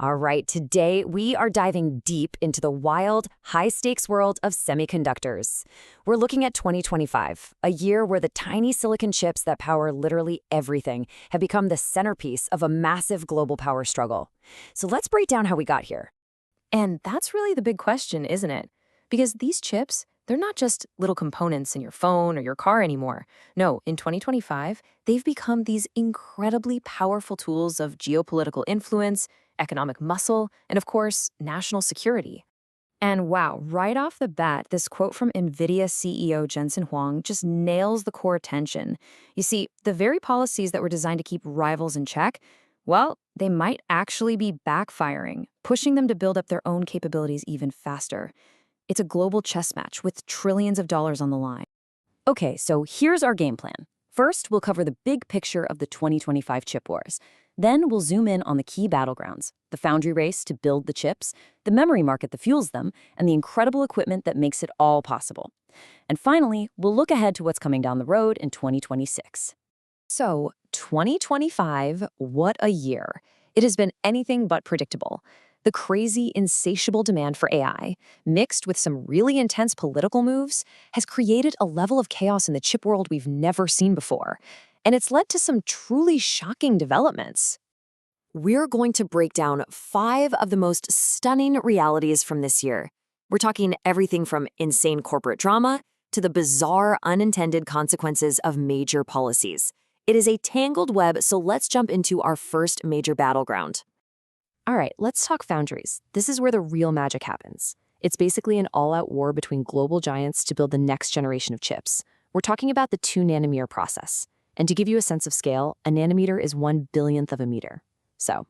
All right, today we are diving deep into the wild, high-stakes world of semiconductors. We're looking at 2025, a year where the tiny silicon chips that power literally everything have become the centerpiece of a massive global power struggle. So let's break down how we got here. And that's really the big question, isn't it? Because these chips, they're not just little components in your phone or your car anymore. No, in 2025, they've become these incredibly powerful tools of geopolitical influence, economic muscle, and of course, national security. And wow, right off the bat, this quote from NVIDIA CEO Jensen Huang just nails the core tension. You see, the very policies that were designed to keep rivals in check, well, they might actually be backfiring, pushing them to build up their own capabilities even faster. It's a global chess match with trillions of dollars on the line. Okay, so here's our game plan. First, we'll cover the big picture of the 2025 chip wars. Then we'll zoom in on the key battlegrounds, the foundry race to build the chips, the memory market that fuels them, and the incredible equipment that makes it all possible. And finally, we'll look ahead to what's coming down the road in 2026. So, 2025, what a year. It has been anything but predictable. The crazy, insatiable demand for AI, mixed with some really intense political moves, has created a level of chaos in the chip world we've never seen before. And it's led to some truly shocking developments. We're going to break down 5 of the most stunning realities from this year. We're talking everything from insane corporate drama to the bizarre unintended consequences of major policies. It is a tangled web, so let's jump into our first major battleground. All right, let's talk foundries. This is where the real magic happens. It's basically an all-out war between global giants to build the next generation of chips. We're talking about the 2-nanometer process. And to give you a sense of scale, a nanometer is 1/1000th of a meter. So,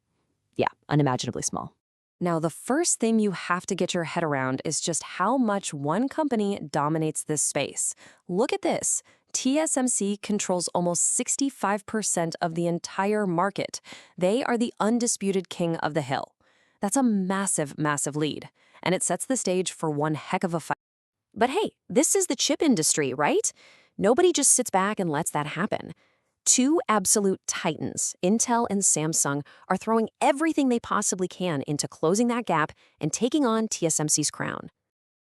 yeah, unimaginably small. Now, the first thing you have to get your head around is just how much one company dominates this space. Look at this. TSMC controls almost 65% of the entire market. They are the undisputed king of the hill. That's a massive, massive lead, and it sets the stage for one heck of a fight. But hey, this is the chip industry, right? Nobody just sits back and lets that happen. 2 absolute titans, Intel and Samsung, are throwing everything they possibly can into closing that gap and taking on TSMC's crown.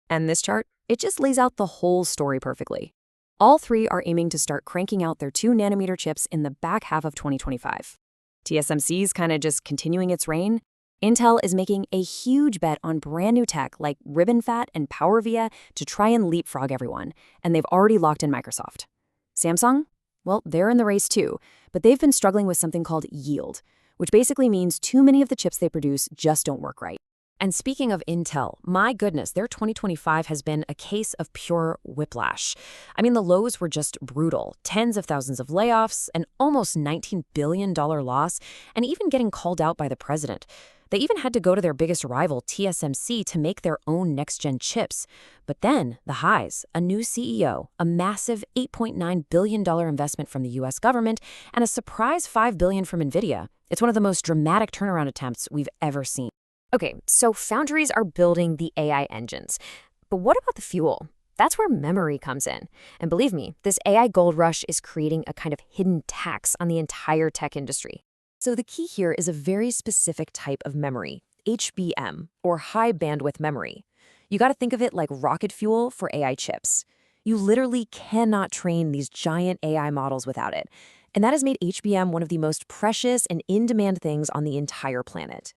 And this chart, it just lays out the whole story perfectly. All 3 are aiming to start cranking out their 2-nanometer chips in the back half of 2025. TSMC's kind of just continuing its reign. Intel is making a huge bet on brand new tech like RibbonFET and PowerVia to try and leapfrog everyone, and they've already locked in Microsoft. Samsung? Well, they're in the race too, but they've been struggling with something called yield, which basically means too many of the chips they produce just don't work right. And speaking of Intel, my goodness, their 2025 has been a case of pure whiplash. I mean, the lows were just brutal. Tens of thousands of layoffs, an almost $19 billion loss, and even getting called out by the president. They even had to go to their biggest rival, TSMC, to make their own next-gen chips. But then, the highs, a new CEO, a massive $8.9 billion investment from the US government, and a surprise $5 billion from NVIDIA. It's one of the most dramatic turnaround attempts we've ever seen. Okay, so foundries are building the AI engines. But what about the fuel? That's where memory comes in. And believe me, this AI gold rush is creating a kind of hidden tax on the entire tech industry. So the key here is a very specific type of memory, HBM, or high bandwidth memory. You got to think of it like rocket fuel for AI chips. You literally cannot train these giant AI models without it. And that has made HBM one of the most precious and in-demand things on the entire planet.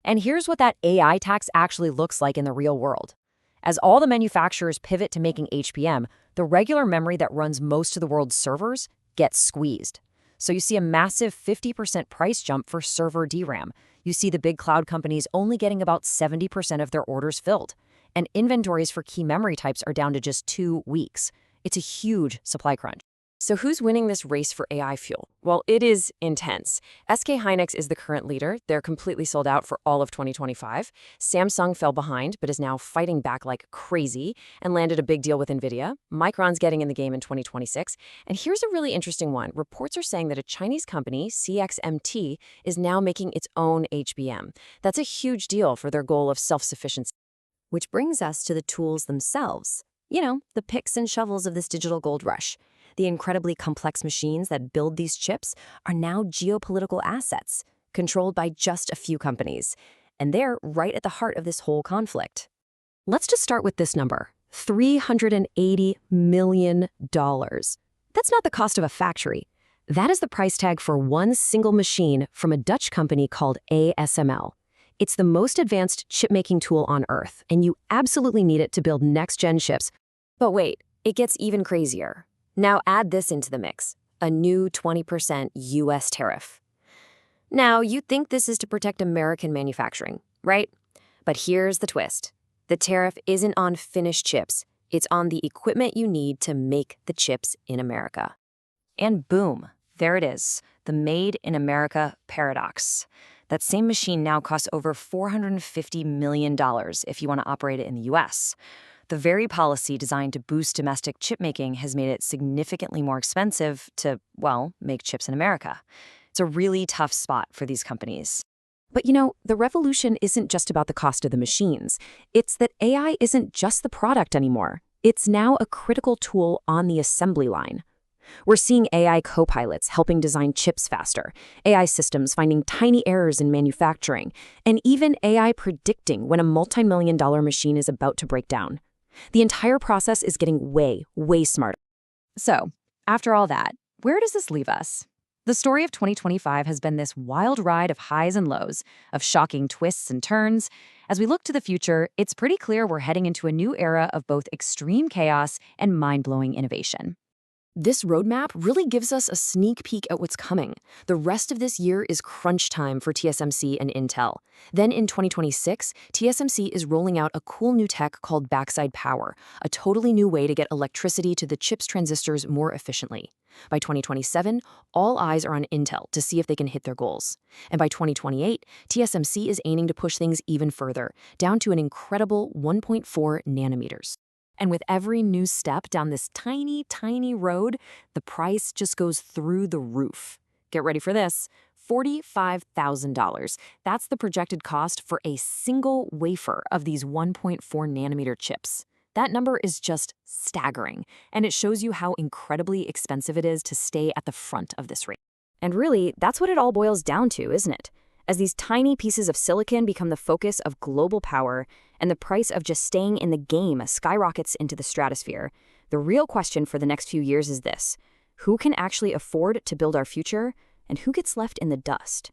And here's what that AI tax actually looks like in the real world. As all the manufacturers pivot to making HBM, the regular memory that runs most of the world's servers gets squeezed. So you see a massive 50% price jump for server DRAM. You see the big cloud companies only getting about 70% of their orders filled. And inventories for key memory types are down to just 2 weeks. It's a huge supply crunch. So who's winning this race for AI fuel? Well, it is intense. SK Hynix is the current leader. They're completely sold out for all of 2025. Samsung fell behind, but is now fighting back like crazy and landed a big deal with NVIDIA. Micron's getting in the game in 2026. And here's a really interesting one. Reports are saying that a Chinese company, CXMT, is now making its own HBM. That's a huge deal for their goal of self-sufficiency. Which brings us to the tools themselves. You know, the picks and shovels of this digital gold rush. The incredibly complex machines that build these chips are now geopolitical assets, controlled by just a few companies. and they're right at the heart of this whole conflict. Let's just start with this number, $380 million. That's not the cost of a factory. That is the price tag for one single machine from a Dutch company called ASML. It's the most advanced chip-making tool on Earth, and you absolutely need it to build next-gen chips. But wait, it gets even crazier. Now add this into the mix, a new 20% US tariff. Now, you'd think this is to protect American manufacturing, right? But here's the twist. The tariff isn't on finished chips. It's on the equipment you need to make the chips in America. And boom, there it is, the Made in America paradox. That same machine now costs over $450 million if you want to operate it in the US. The very policy designed to boost domestic chip making has made it significantly more expensive to, well, make chips in America. It's a really tough spot for these companies. But the revolution isn't just about the cost of the machines. It's that AI isn't just the product anymore. It's now a critical tool on the assembly line. We're seeing AI co-pilots helping design chips faster, AI systems finding tiny errors in manufacturing, and even AI predicting when a multi-million-dollar machine is about to break down. The entire process is getting way, way smarter. So, after all that, where does this leave us? The story of 2025 has been this wild ride of highs and lows, of shocking twists and turns. As we look to the future, it's pretty clear we're heading into a new era of both extreme chaos and mind-blowing innovation. This roadmap really gives us a sneak peek at what's coming. The rest of this year is crunch time for TSMC and Intel. Then in 2026, TSMC is rolling out a cool new tech called backside power, a totally new way to get electricity to the chip's transistors more efficiently. By 2027, all eyes are on Intel to see if they can hit their goals. And by 2028, TSMC is aiming to push things even further, down to an incredible 1.4 nanometers. And with every new step down this tiny, tiny road, the price just goes through the roof. Get ready for this, $45,000. That's the projected cost for a single wafer of these 1.4 nanometer chips. That number is just staggering, and it shows you how incredibly expensive it is to stay at the front of this race. And really, that's what it all boils down to, isn't it? As these tiny pieces of silicon become the focus of global power and the price of just staying in the game skyrockets into the stratosphere, the real question for the next few years is this: who can actually afford to build our future, and who gets left in the dust?